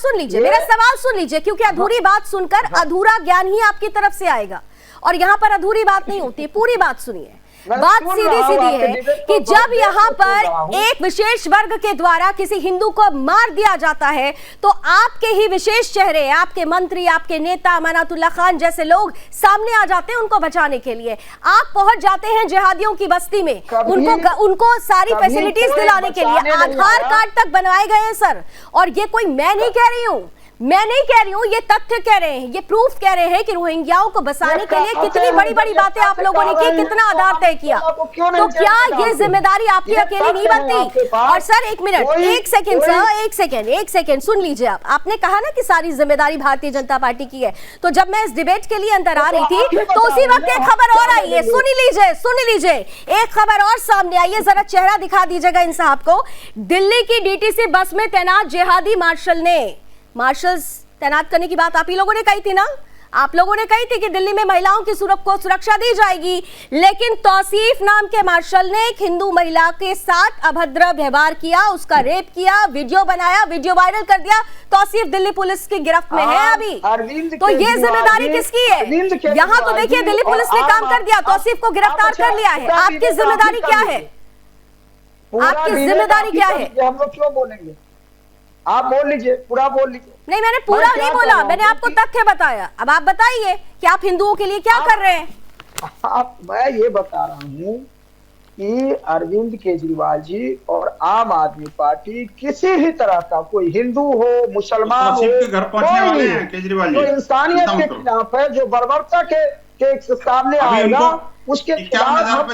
सुन लीजिए, क्योंकि अधूरी बात सुनकर अधूरा ज्ञान ही आपकी तरफ से आएगा, और यहाँ पर अधूरी बात नहीं होती, पूरी बात सुनिए। बात सीधी है कि जब यहाँ पर एक विशेष वर्ग के द्वारा किसी हिंदू को मार दिया जाता है तो आपके ही विशेष चेहरे, आपके मंत्री, आपके नेता अमानतुल्लाह खान जैसे लोग सामने आ जाते हैं उनको बचाने के लिए। आप पहुंच जाते हैं जिहादियों की बस्ती में, उनको सारी फैसिलिटीज दिलाने के लिए। आधार कार्ड तक बनवाए गए हैं सर, और ये कोई मैं नहीं कह रही हूँ, ये तथ्य कह रहे हैं, ये प्रूफ कह रहे हैं कि रोहिंग्याओं को बसाने के लिए कितनी बड़ी बड़ी बातें आप लोगों ने की, कितना आधार तय किया। तो क्या ये जिम्मेदारी आपकी अकेली नहीं बनती? और सर एक मिनट, एक सेकेंड सुन लीजिए। आपने कहा ना कि सारी जिम्मेदारी भारतीय जनता पार्टी की है, तो जब मैं इस डिबेट के लिए अंदर आ रही थी तो उसी वक्त एक खबर और आई है, सुन लीजिए, एक खबर और सामने आई है, जरा चेहरा दिखा दीजिएगा इन साहब को। दिल्ली की डीटीसी बस में तैनात जिहादी मार्शल्स तैनात करने की बात आप ही लोगों ने कही थी ना? आप लोगों ने कही थी कि दिल्ली में महिलाओं की सुरक्षा दी जाएगी, लेकिन तौसीफ नाम के मार्शल ने एक हिंदू महिला के साथ अभद्र व्यवहार किया, उसका रेप किया, वीडियो बनाया, वीडियो वायरल कर दिया। तौसीफ दिल्ली पुलिस की गिरफ्त में है अभी। तो ये जिम्मेदारी किसकी है? यहाँ तो देखिए दिल्ली पुलिस ने काम कर दिया, तौसीफ को गिरफ्तार कर लिया है। आपकी जिम्मेदारी क्या है? हम लोग क्यों बोलेंगे? आप बोल लीजिए, पूरा बोल लीजिए। नहीं, मैंने पूरा नहीं बोला, मैंने आपको तथ्य बताया। अब आप बताइए कि आप हिंदुओं के लिए क्या कर रहे हैं? मैं ये बता रहा हूँ कि अरविंद केजरीवाल जी और आम आदमी पार्टी किसी भी तरह का, कोई हिंदू हो, मुसलमान हो, घर पहुंचने वाले हैं केजरीवाल जी, जो इंसानियत के खिलाफ है, जो बर्बरता के सामने आएगा, उसके खिलाफ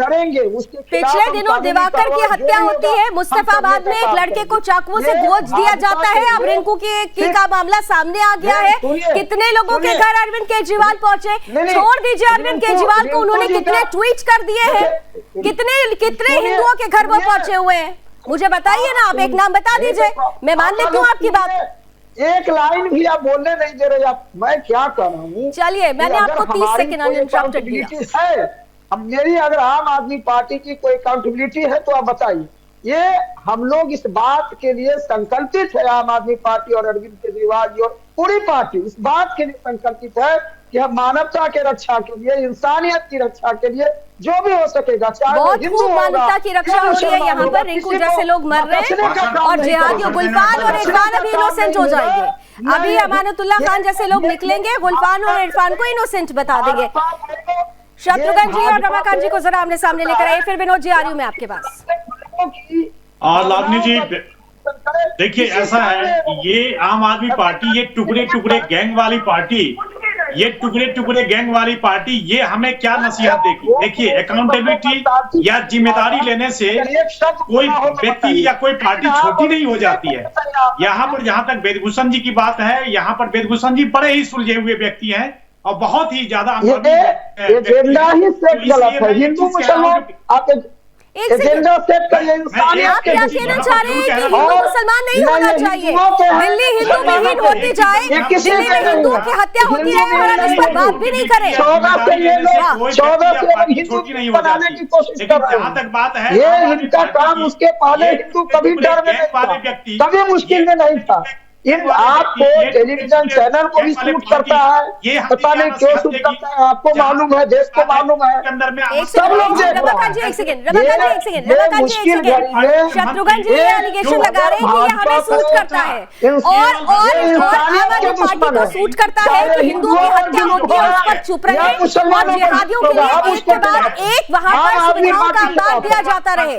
लड़ेंगे। पिछले दिनों दिवाकर की हत्या होती है, मुस्तफाबाद में एक लड़के को चाकुओं से गोद दिया जाता है, अब रिंकू की का मामला सामने आ गया है। कितने लोगों के घर अरविंद केजरीवाल पहुंचे? छोड़ दीजिए अरविंद केजरीवाल को, उन्होंने कितने ट्वीट कर दिए हैं, कितने हिंदुओं के घर वो पहुंचे हुए हैं, मुझे बताइए ना, आप एक नाम बता दीजिए, मैं मान लेती हूँ आपकी बात। एक लाइन भी आप बोलने नहीं दे रहे। आप, मैं क्या कर रहा हूँ? चलिए, मैंने आपको 30 सेकंड अनइंटरप्टेड दिया है। अब मेरी अगर आम आदमी पार्टी की कोई अकाउंटेबिलिटी है तो आप बताइए। ये हम लोग इस बात के लिए संकल्पित है, आम आदमी पार्टी और अरविंद केजरीवाल जी और पूरी पार्टी इस बात के लिए संकल्पित है कि हम मानवता के रक्षा के लिए, इंसानियत की रक्षा के लिए जो भी हो सकेगा, चाहे बहुत खूब मानवता की रक्षा हो रही है। यहाँ पर रिंकू जैसे लोग मर रहे हैं और जिहादियों गुलफान और इरफान अभी इनोसेंट हो जाएंगे। अभी अमानतुल्लाह खान जैसे लोग निकलेंगे, गुलफान और इरफान को इनोसेंट बता देंगे। शत्रुघ्न जी और रमाकांत जी को जरा आमने सामने लेकर आइए, फिर विनोद जी आ रही हूँ मैं आपके पास। और लावनी जी देखिए, ऐसा है, ये आम आदमी पार्टी, ये टुकड़े टुकड़े गैंग वाली पार्टी, ये हमें क्या नसीहत देगी? देखिए, अकाउंटेबिलिटी या जिम्मेदारी लेने से कोई व्यक्ति या कोई पार्टी छोटी नहीं हो जाती है। यहाँ पर जहां तक वेदभूषण जी की बात है, यहाँ पर वेदभूषण जी बड़े ही सुलझे हुए व्यक्ति हैं और बहुत ही ज्यादा एजेंडा ही सेट गलत है। हिंदू मुसलमान आप एजेंडा सेट करिए। आप क्या कहना चाह रहे हैं कि हिंदू मुसलमान नहीं होना चाहिए? दिल्ली हिंदू विहीन होती जाए, दिल्ली में हिंदुओं की हत्या होती है और हम इस पर बात भी नहीं करें। 14 से ये लोग हिंदू बनाने की कोशिश कर रहे हैं। ये इनका काम, उसके पहले हिंदू कभी डर में नहीं था, कभी मुश्किल में नहीं था। आपको टेलीविजन चैनल को भी शूट करता है, पता नहीं क्यों शूट करता है, आपको मालूम है, देश को मालूम है, सब लोग देख रहे हैं। एक सेकंड, शत्रुघ्न जी ये एलिगेशन लगा रहे हैं कि ये हमें सूट करता है और आम आदमी पार्टी को सूट करता है कि हिंदुओं की हत्या होती है उस पर चुप रहे और जिहादियों के लिए एक के बाद एक वहां पर सुविधाओं का अंबार दिया जाता रहे।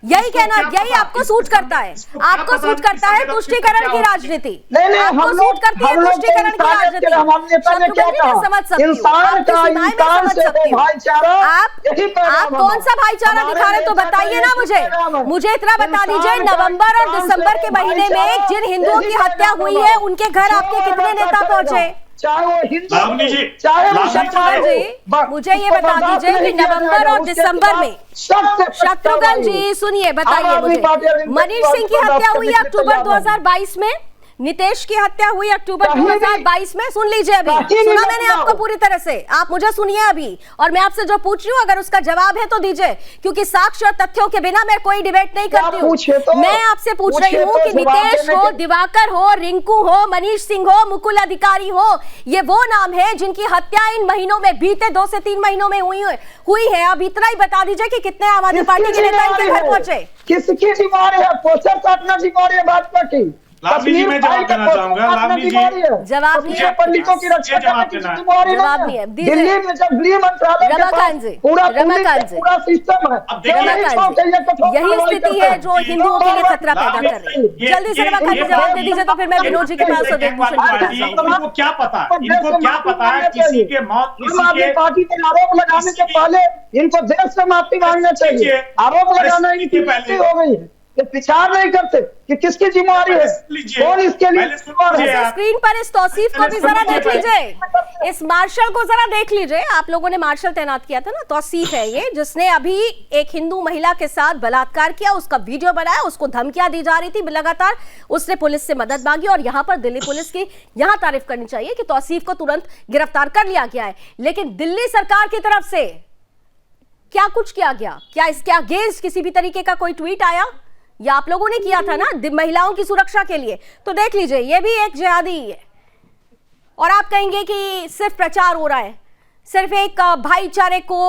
यही कहना, यही आपको सूट करता है, आपको सूट करता है तुष्टीकरण की राजनीति। राजनीति? नहीं, आपको हम सूट लोग करती है तुष्टिकरण की राजनीति? हमने पहले क्या शत्रुघ्न जी, मैं कहा, समझ सकती हूँ, इंसान आपकी का सीमाएं मैं इंसान समझ से सकती हूँ। भाईचारा, यही आप पैगाम कौन सा हमारा। भाईचारा हमारे दिखा रहे हैं तो नेता का बताइए ना यही पैगाम है। मुझे इतना बता दीजिए, इंसान का नवंबर और इंसान दिसंबर से के महीने में भाईचारा, जिन हिंदुओं की यही हत्या पैगाम हुई हमारा। है उनके घर आपके जो कितने ऐसा नेता करेगा, पहुंचे? चाहे वो हिंदू लावनी जी, हो, चाहे वो लावनी जी, मुसलमान हो, जी, मुझे ये बता बर्दाश्त दीजिए कि नहीं किया नवंबर जाएगा, और उसके दिसंबर में खिलाफ सख्त शत्रुघ्न जी सुनिए, बताइए आम आदमी पार्टी मुझे, अभी मनीष सिंह की हत्या हुई है अक्टूबर 2022 में, नितेश की हत्या हुई अक्टूबर कहीं भी- 2022 में। सुन लीजिए, अभी कहीं भी सुना मत मैंने जाओ। आपको पूरी तरह से, आप मुझे सुनिए अभी, और मैं आपसे जो पूछ रही हूँ अगर उसका जवाब है तो दीजिए, क्योंकि साक्ष्य और तथ्यों के बिना मैं कोई डिबेट नहीं क्या करती पूछे हूँ। तो? मैं आपसे पूछ रही पूछे हूँ तो कि जवाब नितेश देने हो, के- दिवाकर हो, रिंकू हो, मनीष सिंह हो, मुकुल अधिकारी हो, ये वो नाम है जिनकी हत्या इन महीनों में, बीते 2 से 3 महीनों में हुई है। अब इतना ही बता दीजिए कि कितने आम आदमी पार्टी के नेता इनके घर पहुंचे? किसकी बीमारी है? पोस्टर काटना बीमारी है भाजपा की। लावनी जी, मैं जवाब देना चाहूंगा। लावनी जी, जवाब नहीं है, पंडितों की रक्षा करने की बीमारी जवाब नहीं है। दीजिए। दिल्ली में जब गृह मंत्रालय के रमाकांत जी, पास पूरा रमाकांत जी, पूरा सिस्टम है, अब देखिए, रमाकांत जी, यही स्थिति है जो हिंदुओं के लिए खतरा पैदा कर रही है। जल्दी से रमाकांत जी जवाब दे दीजिए, तो फिर मैं विनोद जी के पास वेदभूषण जी के पास जाऊंगी। इनको क्या पता, इनको क्या पता है किसी के मौत, आम किसी आदमी के पार्टी पे आरोप लगाने के पहले इनको देश से माफी मांगना चाहिए। आरोप लगाना इनकी गलती हो गई है, ये विचार नहीं करते कि किसकी जिम्मेवारी है, कौन इसके लिए जिम्मेदार है। अच्छा, स्क्रीन पर इस तौसीफ को भी जरा देख लीजिए, इस मार्शल को जरा देख लीजिए। आप लोगों ने मार्शल तैनात किया था ना, तौसीफ है ये, जिसने अभी एक हिंदू महिला के साथ बलात्कार किया, उसका वीडियो बनाया, उसको धमकियां दी जा रही थी लगातार, उसने पुलिस से मदद मांगी, और यहाँ पर दिल्ली पुलिस की यहाँ तारीफ करनी चाहिए कि तौसीफ को तुरंत गिरफ्तार कर लिया गया है। लेकिन दिल्ली सरकार की तरफ से क्या कुछ किया गया? क्या इसके अगेंस्ट किसी भी तरीके का कोई ट्वीट आया? या आप लोगों ने किया था ना महिलाओं की सुरक्षा के लिए? तो देख लीजिए, ये भी एक जिहादी ही है। और आप कहेंगे कि सिर्फ प्रचार हो रहा है, सिर्फ एक भाईचारे को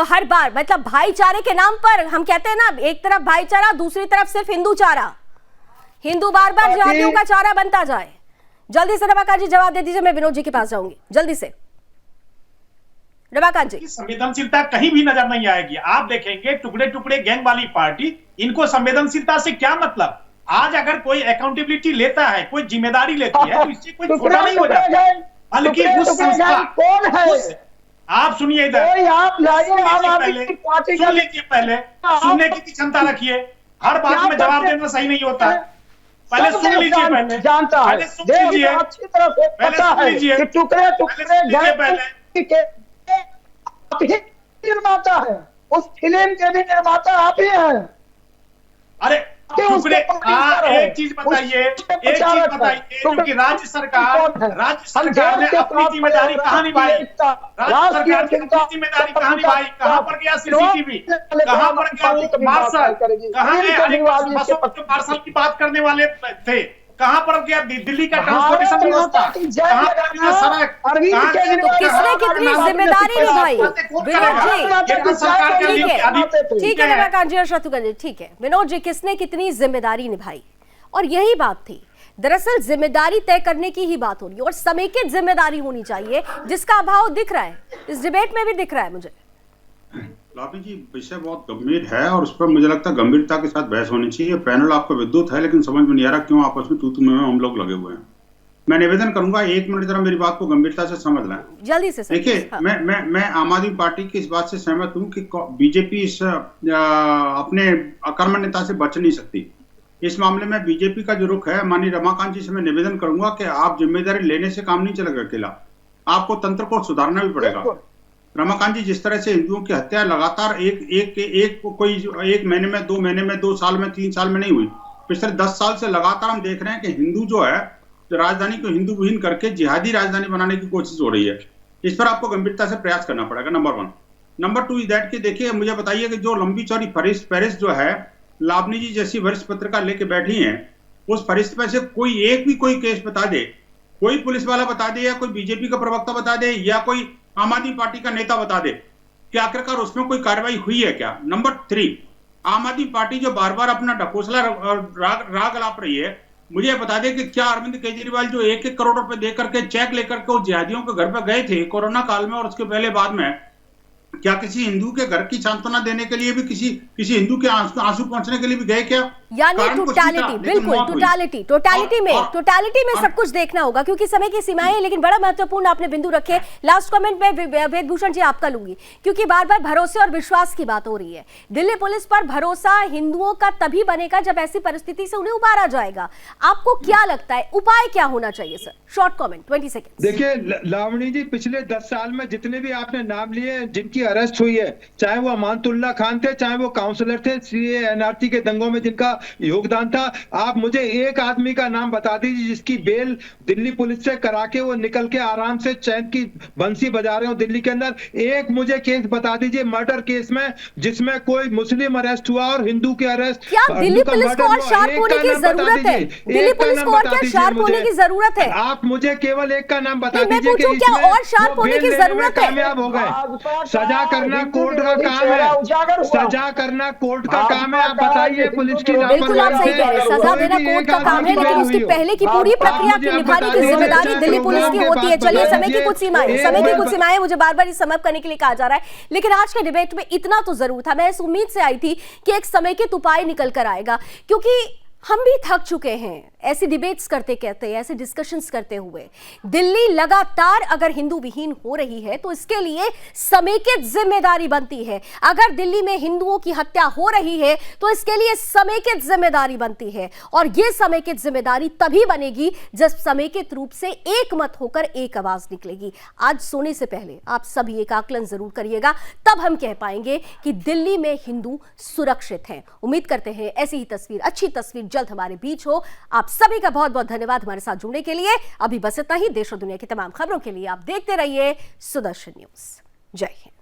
हर बार, मतलब भाईचारे के नाम पर हम कहते हैं ना, एक तरफ भाईचारा, दूसरी तरफ सिर्फ हिंदू चारा, हिंदू बार बार जिहादियों का चारा बनता जाए। जल्दी से रमाकांत जी जवाब दे दीजिए, मैं विनोद जी के पास जाऊंगी, जल्दी से रमाकांत जी। संवेदनशीलता कहीं भी नजर नहीं आएगी। आप देखेंगे टुकड़े टुकड़े गैंग वाली पार्टी, इनको संवेदनशीलता से क्या मतलब? आज अगर कोई अकाउंटेबिलिटी लेता है, कोई जिम्मेदारी लेती है, तो इससे कोई छोटा नहीं हो जाता, बल्कि उस संस्था कौन है? आप सुनिए इधर, आप लाइए आम आदमी पार्टी सुन लीजिए पहले, सुनने की क्षमता रखिए, हर बात में जवाब देना सही नहीं होता। पहले सुन लीजिए, पहले जानता है, पहले सुन लीजिए, अच्छी तरह से पता है कि टुकड़े टुकड़े निर्माता है, उस फिल्म के भी निर्माता आप ही हैं। अरे टुकड़े, एक चीज बताइए, क्योंकि राज्य सरकार ने अपनी जिम्मेदारी कहाँ निभाई? राज्य सरकार ने अपनी जिम्मेदारी कहाँ निभाई? कहाँ पर गया सीसीटीवी? कहाँ पर गया वो मार्शल? कहाँ गए अनेक बसों जो मार्शल की बात करने वाले थे? कहाँ पर गया दिल्ली का ट्रांसपोर्टेशन व्यवस्था? कहाँ पर गया सड़क? किसने कितनी जिम्मेदारी निभाई? विनोद जी, ठीक है रमाकांत जी और शत्रुघ्न जी, ठीक है। विनोद जी, किसने कितनी जिम्मेदारी निभाई? और यही बात थी, दरअसल जिम्मेदारी तय करने की ही बात हो रही है, और समेकित जिम्मेदारी होनी चाहिए, जिसका अभाव दिख रहा है इस डिबेट में भी, दिख रहा है मुझे। लावनी जी, विषय बहुत गंभीर है और उस पर मुझे लगता है गंभीरता के साथ बहस होनी चाहिए। पैनल आपका विद्युत है, लेकिन समझ में नहीं आ रहा क्यों आपस में तू-तू में हम लोग लगे हुए हैं। मैं निवेदन करूंगा, 1 मिनट जरा मेरी बात को गंभीरता से समझ लें। जल्दी से देखिए, हाँ। मैं आम आदमी पार्टी की इस बात से सहमत हूं कि बीजेपी इस अपने अकर्मण्य नेता से बच नहीं सकती। इस मामले में बीजेपी का जो रुख है, माननीय रमाकांत जी से मैं निवेदन करूंगा कि आप जिम्मेदारी लेने से काम नहीं चलेगा अकेला, आपको तंत्र को सुधारना भी पड़ेगा। रमाकांत जी, जिस तरह से हिंदुओं की हत्या लगातार एक महीने में, 2 महीने में, 2 साल में, 3 साल में नहीं हुई, पिछले 10 साल से लगातार हम देख रहे हैं कि हिंदू जो है, राजधानी को हिंदू विहीन करके जिहादी राजधानी बनाने की कोशिश हो रही है। इस पर आपको गंभीरता से प्रयास करना पड़ेगा, नंबर 1। नंबर 2 इज दैट कि देखिए, मुझे बताइए कि जो लंबी चौड़ी फहरिस्त जो है, लावनी जी जैसी वरिष्ठ पत्रकार लेके बैठी हैं, उस फहरिस्त में से कोई केस बता दे, कोई पुलिस वाला बता दे, या कोई बीजेपी का प्रवक्ता बता दे, या कोई आम आदमी पार्टी का नेता बता दे कि आखिरकार उसमें कोई कार्रवाई हुई है क्या? नंबर 3, आम आदमी पार्टी जो बार बार अपना ढकोसला राग अलाप रही है, मुझे बता दे कि क्या अरविंद केजरीवाल जो 1-1 करोड़ रुपए दे करके चेक लेकर के जिहादियों के घर पर गए थे कोरोना काल में और उसके पहले बाद में, क्या किसी हिंदू के घर की सांत्वना देने के लिए भी किसी हिंदू के आंसू पहुंचने के लिए भी गए क्या? यानी कारण कुछ नहीं था, टोटालिटी, लेकिन बिल्कुल मौत हुई। टोटालिटी में सब कुछ देखना होगा क्योंकि समय की सीमाएं हैं। लेकिन बड़ा महत्वपूर्ण आपने बिंदु रखे। लास्ट कमेंट में वेदभूषण जी आपका लूंगी क्योंकि बार बार भरोसे और विश्वास की बात हो रही है। दिल्ली पुलिस पर भरोसा हिंदुओं का तभी बनेगा जब ऐसी परिस्थिति से उन्हें उबारा जाएगा। आपको क्या लगता है, उपाय क्या होना चाहिए सर? Short comment, 20 second. देखिए लावणी जी, पिछले 10 साल में जितने भी आपने नाम लिए जिनकी अरेस्ट हुई है, चाहे वो अमानतुल्लाह खान थे, चाहे वो काउंसलर थे सीए एनआरसी के दंगों में जिनका योगदान था, आप मुझे एक आदमी का नाम बता दीजिए जिसकी बेल दिल्ली पुलिस से करा के वो निकल के आराम से चैन की बंसी बजा रहे हो दिल्ली के अंदर। एक मुझे केस बता दीजिए मर्डर केस में जिसमें कोई मुस्लिम अरेस्ट हुआ और हिंदू के अरेस्ट। क्या दिल्ली पुलिस को और शार्प होने की जरूरत है? दिल्ली पुलिस को और क्या शार्प होने की जरूरत है? आप मुझे केवल एक का नाम बता मैं दीजिए पूछूं कि क्या इसमें और शार्प वो होने की बेल लेने में जरूरत है? कामयाब हो गए। सजा करना कोर्ट का काम है, सजा करना कोर्ट का काम है। आप बताइए पुलिस की बिल्कुल आप सही कह रहे हैं, सजा देना कोर्ट का काम है, लेकिन उसकी पहले की पूरी प्रक्रिया की निभाने की जिम्मेदारी दिल्ली पुलिस की होती है। चलिए, समय की कुछ सीमाएं मुझे बार बार समअप करने के लिए कहा जा रहा है, लेकिन आज के डिबेट में इतना तो जरूर था। मैं इस उम्मीद से आई थी कि एक समेकित उपाय निकल कर आएगा क्योंकि हम भी थक चुके हैं ऐसी डिबेट्स करते कहते, ऐसे डिस्कशंस करते हुए। दिल्ली लगातार अगर हिंदू विहीन हो रही है तो इसके लिए समेकित जिम्मेदारी बनती है। अगर दिल्ली में हिंदुओं की हत्या हो रही है तो इसके लिए समेकित जिम्मेदारी बनती है, और यह समेकित जिम्मेदारी तभी बनेगी जब समेकित रूप से एक मत होकर एक आवाज निकलेगी। आज सोने से पहले आप सभी एक आकलन जरूर करिएगा, तब हम कह पाएंगे कि दिल्ली में हिंदू सुरक्षित हैं। उम्मीद करते हैं ऐसी ही तस्वीर, अच्छी तस्वीर जल्द हमारे बीच हो। आप सभी का बहुत बहुत धन्यवाद हमारे साथ जुड़ने के लिए। अभी बस इतना ही। देश और दुनिया की तमाम खबरों के लिए आप देखते रहिए सुदर्शन न्यूज। जय हिंद।